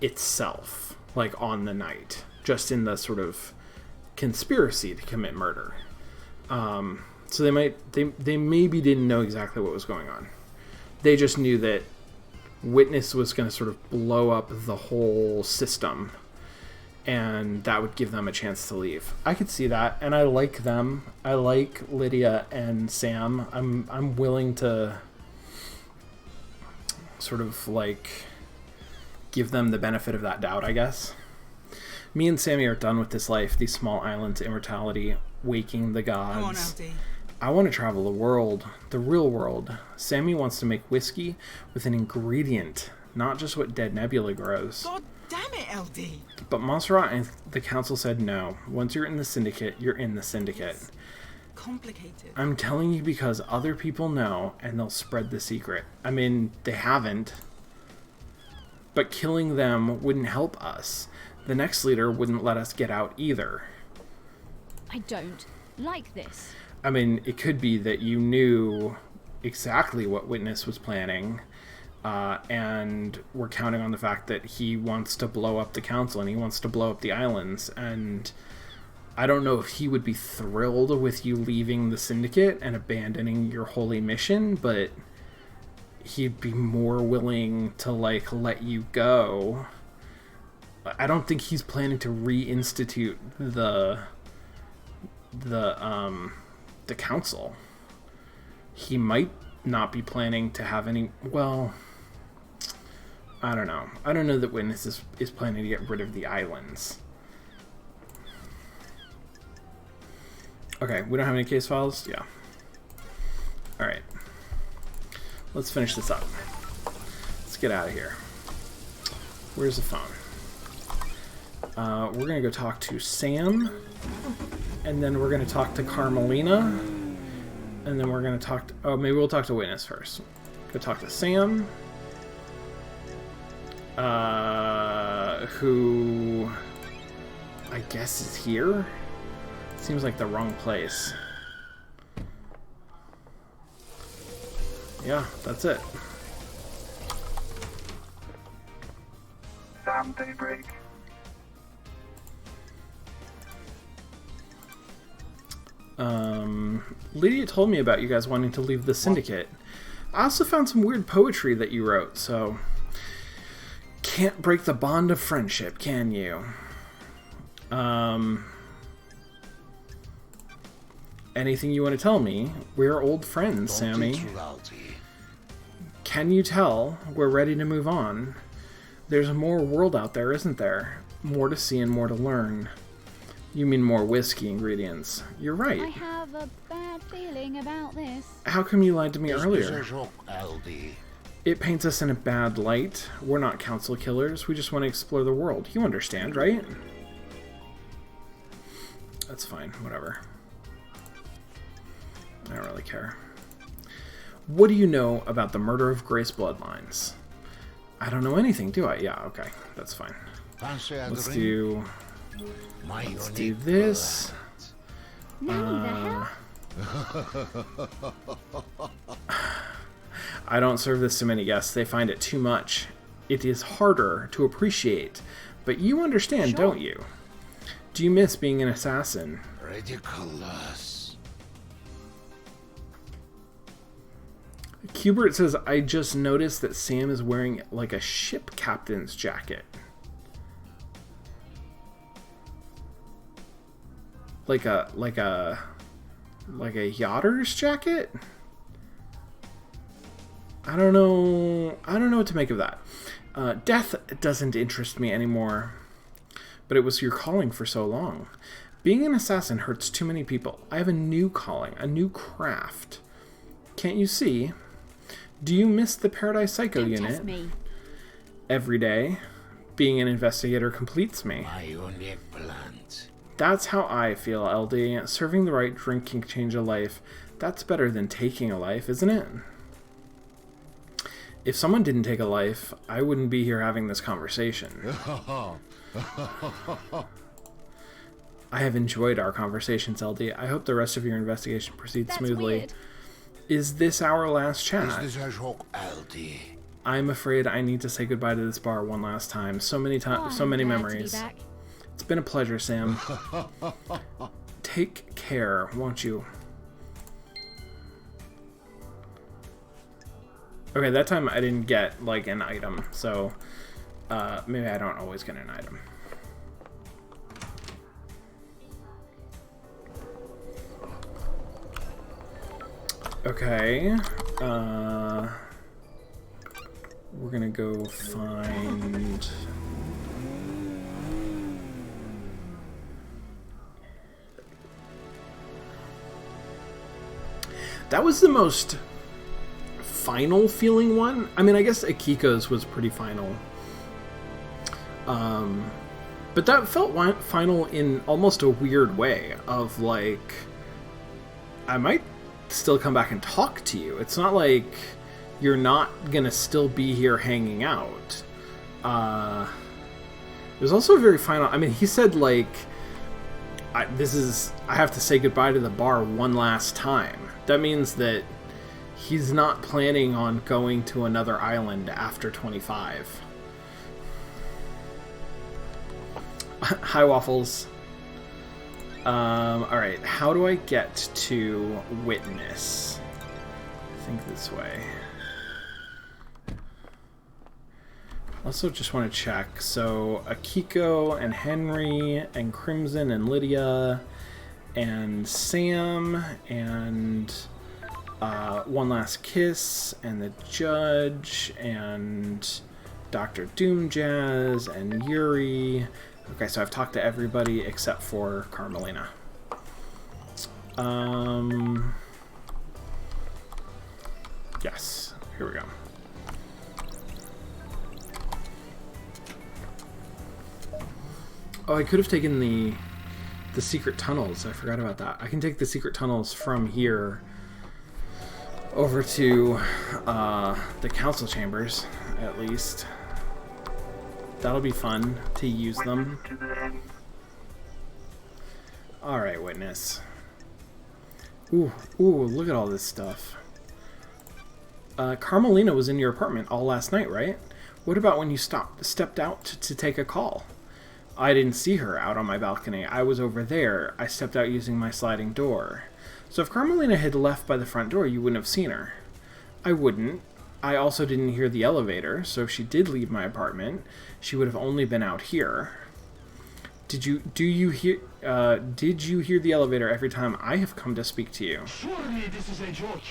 itself, like on the night, just in the sort of conspiracy to commit murder. So they maybe didn't know exactly what was going on. They just knew that Witness was going to sort of blow up the whole system, and that would give them a chance to leave. I could see that, and I like them. I like Lydia and Sam. I'm willing to sort of like give them the benefit of that doubt, I guess. Me and Sammy are done with this life, these small islands, immortality, waking the gods. Come on, LD. I want to travel the world, the real world. Sammy wants to make whiskey with an ingredient, not just what Dead Nebula grows. God damn it, LD. But Montserrat and the council said no. Once you're in the syndicate, you're in the syndicate. Complicated. I'm telling you because other people know, and they'll spread the secret. I mean, they haven't. But killing them wouldn't help us. The next leader wouldn't let us get out either. I don't like this. I mean, it could be that you knew exactly what Witness was planning, and we're counting on the fact that he wants to blow up the council and he wants to blow up the islands. And I don't know if he would be thrilled with you leaving the syndicate and abandoning your holy mission, but he'd be more willing to, like, let you go. I don't think he's planning to reinstitute the council. He might not be planning to have any, well, I don't know. I don't know that Witness is planning to get rid of the islands. Okay, we don't have any case files? Yeah. Alright. Let's finish this up. Let's get out of here. Where's the phone? We're gonna go talk to Sam, and then we're gonna talk to Carmelina, and then we're gonna talk to, oh, maybe we'll talk to Witness first. Go talk to Sam, who I guess is here. Seems like the wrong place. Yeah, that's it. Sam Daybreak. Lydia told me about you guys wanting to leave the syndicate. I also found some weird poetry that you wrote, so can't break the bond of friendship, can you? Anything you want to tell me? We're old friends, Sammy. Can you tell we're ready to move on? There's more world out there, isn't there? More to see and more to learn. You mean more whiskey ingredients. You're right. I have a bad feeling about this. How come you lied to me earlier? It paints us in a bad light. We're not council killers. We just want to explore the world. You understand, right? That's fine. Whatever. I don't really care. What do you know about the murder of Grace Bloodlines? I don't know anything, do I? Yeah, okay. That's fine. Let's do this. Now the hell? I don't serve this to many guests. They find it too much. It is harder to appreciate. But you understand, don't you? Do you miss being an assassin? Ridiculous. Cubert says, I just noticed that Sam is wearing like a ship captain's jacket. Like a yachter's jacket? I don't know what to make of that. Death doesn't interest me anymore. But it was your calling for so long. Being an assassin hurts too many people. I have a new calling, a new craft. Can't you see? Do you miss the Paradise Psycho Don't unit? test me. Every day, being an investigator completes me. My unique plant. That's how I feel, LD. Serving the right drink can change a life. That's better than taking a life, isn't it? If someone didn't take a life, I wouldn't be here having this conversation. I have enjoyed our conversations, LD. I hope the rest of your investigation proceeds That's smoothly. weird. Is this our last chat? Is this a joke, LD? I'm afraid I need to say goodbye to this bar one last time. So many times, so I'm many glad to be memories. back. It's been a pleasure, Sam. Take care, won't you? Okay, that time I didn't get, like, an item, so maybe I don't always get an item. Okay, we're gonna go find... That was the most final feeling one. I mean, I guess Akiko's was pretty final. But that felt final in almost a weird way of like, I might still come back and talk to you. It's not like you're not gonna still be here hanging out. It was also very final. I mean, he said like, I have to say goodbye to the bar one last time. That means that he's not planning on going to another island after 25. Hi, Waffles. Alright, how do I get to Witness? I think this way. Also just want to check. So, Akiko and Henry and Crimson and Lydia and Sam and One Last Kiss and the Judge and Dr. Doomjazz and Yuri. Okay, so I've talked to everybody except for Carmelina. Yes, here we go. Oh, I could have taken the secret tunnels. I forgot about that. I can take the secret tunnels from here over to the council chambers, at least. That'll be fun to use them. To the end. Alright, Witness. Ooh, look at all this stuff. Carmelina was in your apartment all last night, right? What about when you stepped out to take a call? I didn't see her out on my balcony. I was over there. I stepped out using my sliding door. So if Carmelina had left by the front door, you wouldn't have seen her. I wouldn't. I also didn't hear the elevator, so if she did leave my apartment, she would have only been out here. Did you hear the elevator every time I have come to speak to you? Surely this is a joke.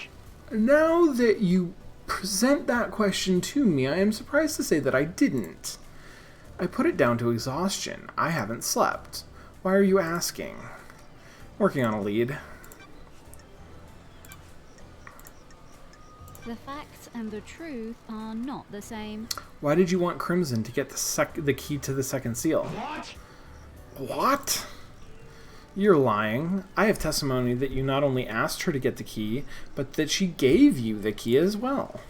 Now that you present that question to me, I am surprised to say that I didn't. I put it down to exhaustion. I haven't slept. Why are you asking? Working on a lead. The facts and the truth are not the same. Why did you want Crimson to get the key to the second seal? What? What? You're lying. I have testimony that you not only asked her to get the key, but that she gave you the key as well.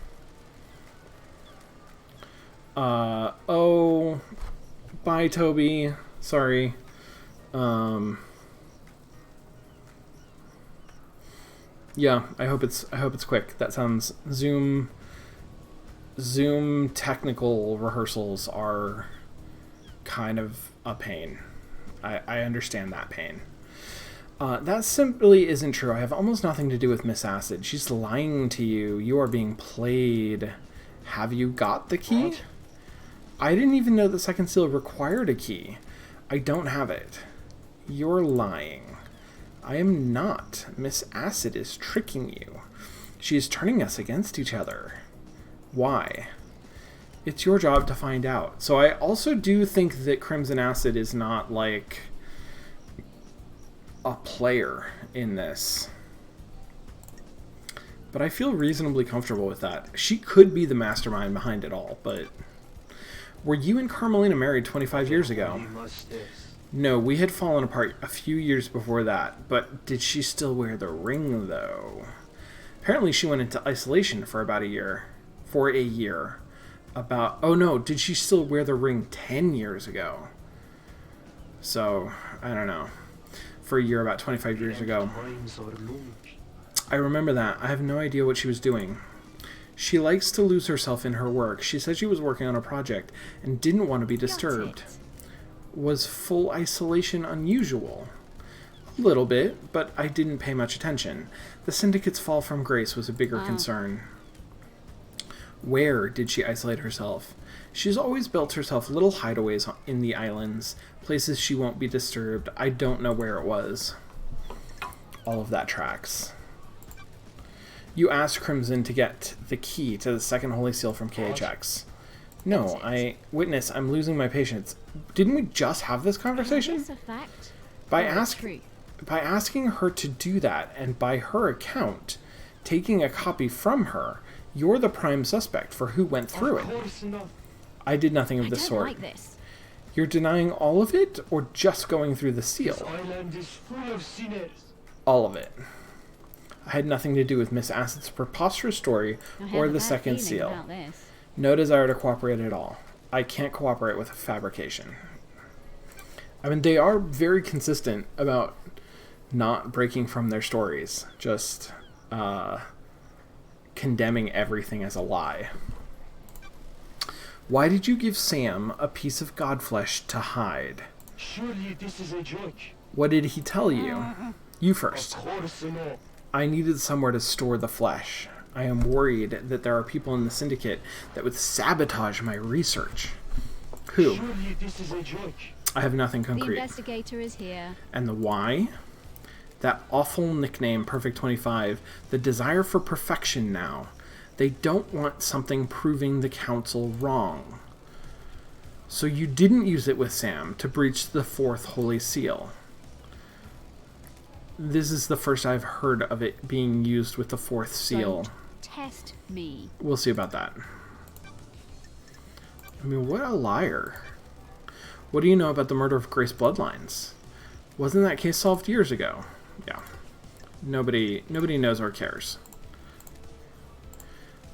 Oh, bye, Toby. Sorry. Yeah, I hope it's quick. That sounds Zoom technical rehearsals are kind of a pain. I understand that pain. That simply isn't true. I have almost nothing to do with Miss Acid. She's lying to you. You are being played. Have you got the key? What? I didn't even know the second seal required a key. I don't have it. You're lying. I am not. Miss Acid is tricking you. She is turning us against each other. Why? It's your job to find out. So I also do think that Crimson Acid is not like a player in this. But I feel reasonably comfortable with that. She could be the mastermind behind it all, but... Were you and Carmelina married 25 years ago? No, we had fallen apart a few years before that, but did she still wear the ring, though? Apparently she went into isolation for about a year. For a year. Oh no, did she still wear the ring 10 years ago? So, I don't know. For a year about 25 years ago. I remember that. I have no idea what she was doing. She likes to lose herself in her work. She said she was working on a project and didn't want to be disturbed. Was full isolation unusual? A little bit, but I didn't pay much attention. The Syndicate's fall from grace was a bigger concern. Where did she isolate herself? She's always built herself little hideaways in the islands, places she won't be disturbed. I don't know where it was. All of that tracks. You asked Crimson to get the key to the second Holy Seal from KHX. No, Witness, I'm losing my patience. Didn't we just have this conversation? Is this a fact? By True. asking her to do that, and by her account, taking a copy from her, you're the prime suspect for who went through it. I did nothing of the I don't sort. like this. You're denying all of it, or just going through the seal? Island is full of sinners. All of it. I had nothing to do with Miss Acid's preposterous story I have or a the bad second feeling seal. about this. No desire to cooperate at all. I can't cooperate with fabrication. I mean, they are very consistent about not breaking from their stories, just condemning everything as a lie. Why did you give Sam a piece of godflesh to hide? Surely this is a joke. What did he tell you? You first. Of course not. I needed somewhere to store the flesh. I am worried that there are people in the Syndicate that would sabotage my research. Who? Surely this is a joke. I have nothing The concrete. investigator is here. And the why? That awful nickname, Perfect 25, the desire for perfection now. They don't want something proving the Council wrong. So you didn't use it with Sam to breach the fourth Holy Seal. This is the first I've heard of it being used with the fourth seal. Don't test me. We'll see about that. I mean, what a liar. What do you know about the murder of Grace Bloodlines? Wasn't that case solved years ago? Yeah. Nobody knows or cares.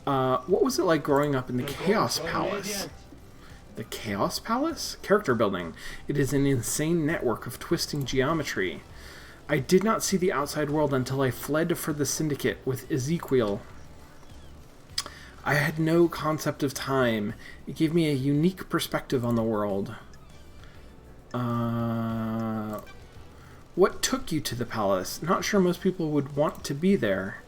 What was it like growing up in the Chaos Palace? The Chaos Palace? Character building. It is an insane network of twisting geometry. I did not see the outside world until I fled for the Syndicate with Ezekiel. I had no concept of time. It gave me a unique perspective on the world. What took you to the palace? Not sure most people would want to be there.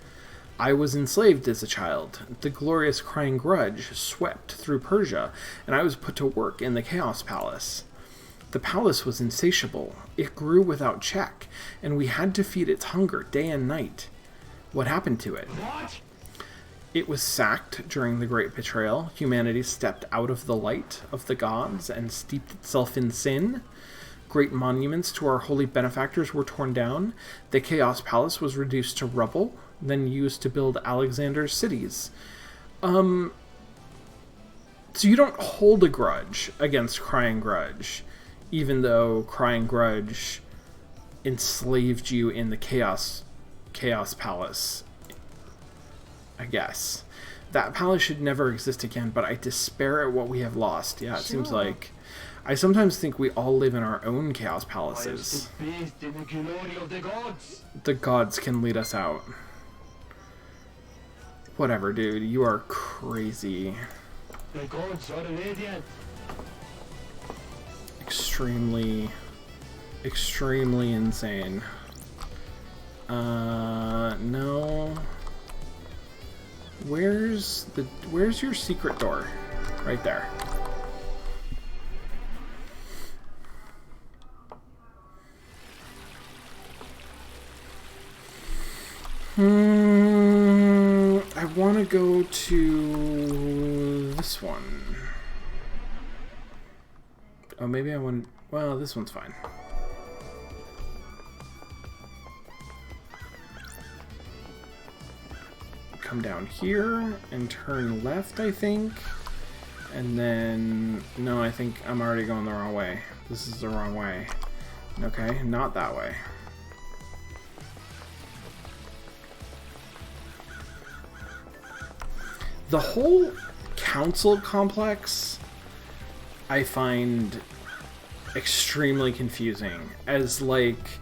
I was enslaved as a child. The glorious Crying Grudge swept through Persia, and I was put to work in the Chaos Palace. The palace was insatiable. It grew without check, and we had to feed its hunger day and night. What happened to it? What? It was sacked during the Great Betrayal. Humanity stepped out of the light of the gods and steeped itself in sin. Great monuments to our holy benefactors were torn down. The Chaos Palace was reduced to rubble, then used to build Alexander's cities. So you don't hold a grudge against Crying Grudge, even though Crying Grudge enslaved you in the Chaos Palace, I guess. That palace should never exist again, but I despair at what we have lost. Yeah, it seems like... I sometimes think we all live in our own Chaos Palaces. I am bathed in the glory of the gods. The gods can lead us out. Whatever, dude. You are crazy. The gods are radiant. Extremely insane. No. Where's your secret door? Right there. I want to go to this one. Oh, maybe I want... Well, this one's fine. Come down here and turn left, I think. And then... No, I think I'm already going the wrong way. This is the wrong way. Okay, not that way. The whole council complex I find extremely confusing, as like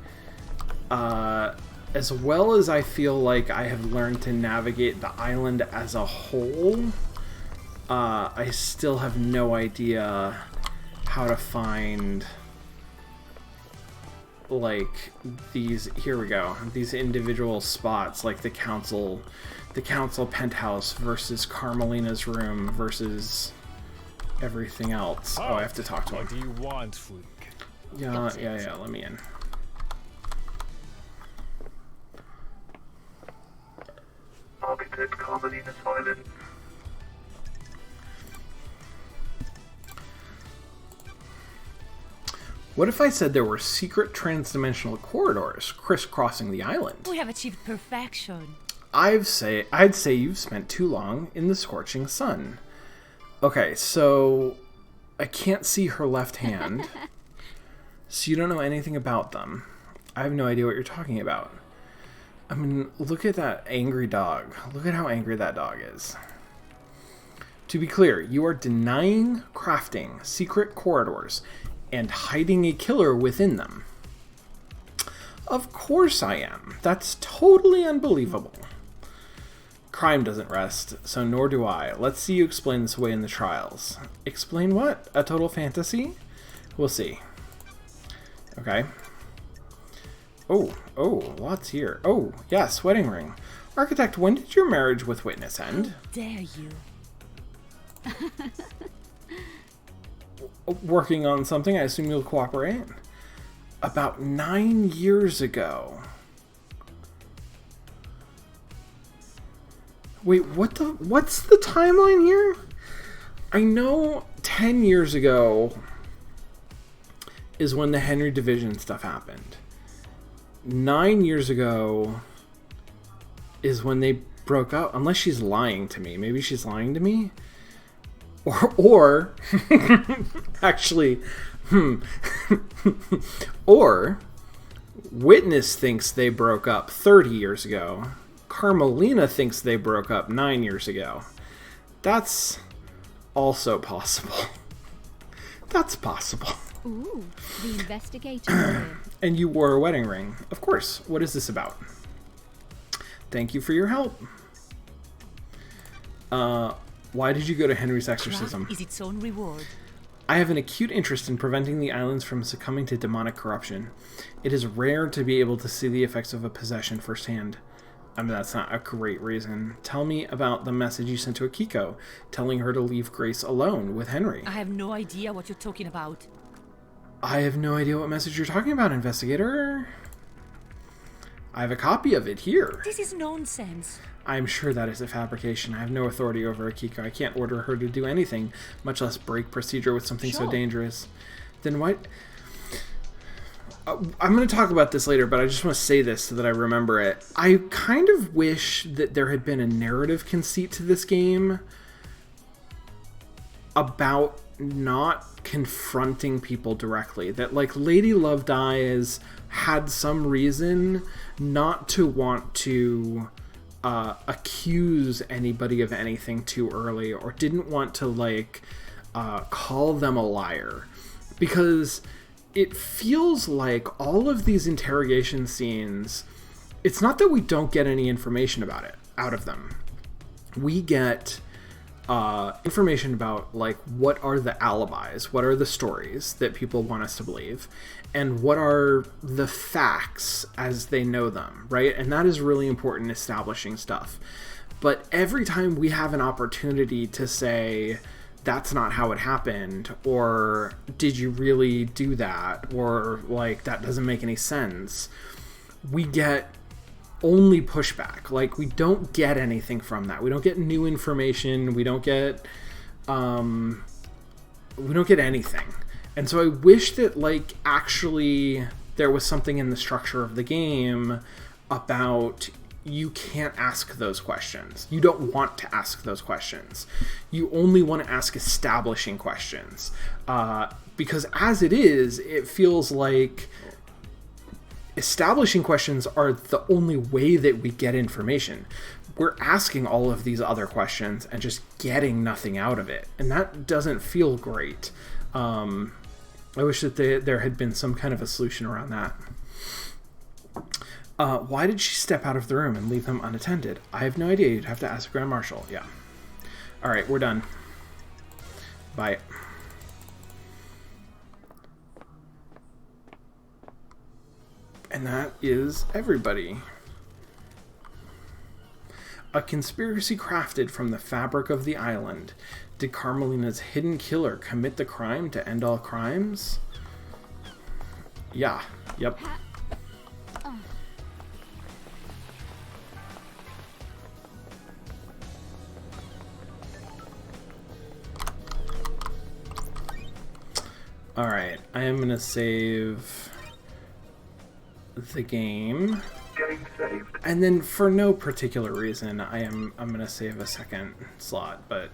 as well as I feel like I have learned to navigate the island as a whole, I still have no idea how to find like these, here we go, these individual spots, like the council penthouse versus Carmelina's room versus everything else. Oh, I have to talk to him. What do you want, freak? Yeah, let me in. Architect Carmelina Island. What if I said there were secret transdimensional corridors crisscrossing the island? We have achieved perfection. I'd say you've spent too long in the scorching sun. Okay, so I can't see her left hand. So you don't know anything about them. I have no idea what you're talking about. I mean, look at that angry dog. Look at how angry that dog is. To be clear, you are denying crafting secret corridors and hiding a killer within them. Of course I am. That's totally unbelievable. Crime doesn't rest, so nor do I. Let's see you explain this away in the trials. Explain what? A total fantasy? We'll see. Okay. Oh, lots here. Oh, yes, wedding ring. Architect, when did your marriage with Witness end? Dare you? Working on something, I assume you'll cooperate? About 9 years ago. Wait, what's the timeline here? I know 10 years ago is when the Henry Division stuff happened. 9 years ago is when they broke up, unless she's lying to me. Maybe she's lying to me? Or actually, or Witness thinks they broke up 30 years ago. Carmelina thinks they broke up 9 years ago. That's also possible. That's possible. Ooh, the investigator here. And you wore a wedding ring. Of course. What is this about? Thank you for your help. Why did you go to Henry's exorcism? Craft is its own reward. I have an acute interest in preventing the islands from succumbing to demonic corruption. It is rare to be able to see the effects of a possession firsthand. I mean, that's not a great reason. Tell me about the message you sent to Akiko, telling her to leave Grace alone with Henry. I have no idea what you're talking about. I have no idea what message you're talking about, investigator. I have a copy of it here. This is nonsense. I'm sure that is a fabrication. I have no authority over Akiko. I can't order her to do anything, much less break procedure with something so dangerous. Then what? I'm going to talk about this later, but I just want to say this so that I remember it. I kind of wish that there had been a narrative conceit to this game about not confronting people directly. That, like, Lady Love Dies had some reason not to want to accuse anybody of anything too early, or didn't want to, like, call them a liar. Because it feels like all of these interrogation scenes, it's not that we don't get any information about it out of them. we get information about like what are the alibis, what are the stories that people want us to believe, and what are the facts as they know them, right? And that is really important in establishing stuff. But every time we have an opportunity to say, that's not how it happened, or did you really do that, or like that doesn't make any sense, we get only pushback. Like, we don't get anything from that. We don't get new information. We don't get anything. And so I wish that like actually there was something in the structure of the game about you can't ask those questions. You don't want to ask those questions. You only want to ask establishing questions. Because as it is, it feels like establishing questions are the only way that we get information. We're asking all of these other questions and just getting nothing out of it. And that doesn't feel great. I wish that there had been some kind of a solution around that. Why did she step out of the room and leave them unattended? I have no idea. You'd have to ask the Grand Marshal. Yeah. All right, we're done. Bye. And that is everybody. A conspiracy crafted from the fabric of the island. Did Carmelina's hidden killer commit the crime to end all crimes? Yeah. Yep. Alright, I am gonna save the game. Game saved. And then for no particular reason, I'm gonna save a second slot, but